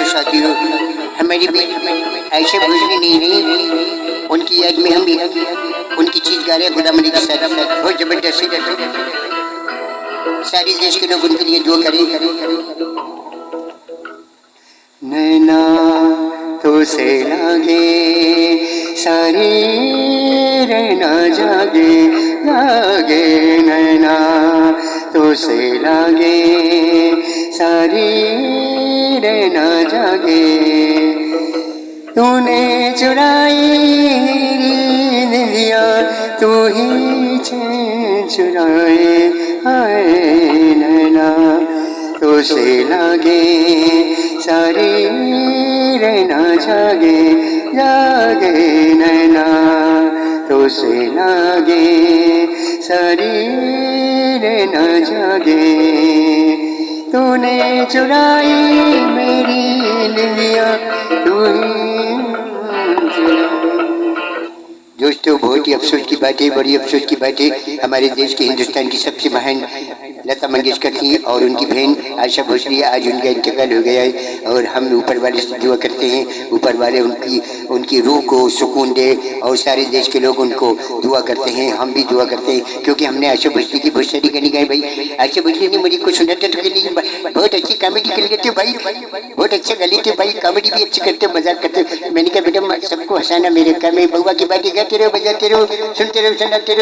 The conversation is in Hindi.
तो साथियों, हमारी भी आयशा भोसले नहीं रही, उनकी याद में हम भी उनकी चीज गा रहे हैं गुलाम अली के साथ। बहुत जबरदस्त सारे देश के लोग उनके लिए दुआ करें। नैना तो से लागे सारी रहना जागे लागे, नैना तो से लागे सारी रहना जागे, तूने चुराई निंदिया तू ही चैन चुराए, हाय नैना तो से लागे सारी रहना जागे जागे, नैना तो से लागे सारी रहना जागे, तूने चुराई मेरी निंदिया तू ही। दोस्तों, बहुत ही अफसोस की बात है, बड़ी अफसोस की बात है, हमारे देश के हिंदुस्तान की सबसे महान लता मंगेशकर थी और उनकी बहन आशा भोसले, आज उनका इंतकाल हो गया है। और हम ऊपर वाले से दुआ करते हैं, ऊपर वाले उनकी रूह को सुकून दे, और सारे देश के लोग उनको दुआ करते हैं, हम भी दुआ करते हैं, क्योंकि हमने आशा भोसले की बहुत सारी गाने गाए भाई। आशा भोसले ने मुझे कुछ सुनाते तो के लिए बहुत अच्छी कॉमेडी कर लेते भाई, बहुत अच्छा गा लेते भाई, कॉमेडी भी अच्छी करते, मजाक करते। मैंने कहा बेटा सबको हंसाना मेरे काम है, बउआ की बातें गाते रहो, बजाते रहो, सुनते रहो, सुनाते रहो।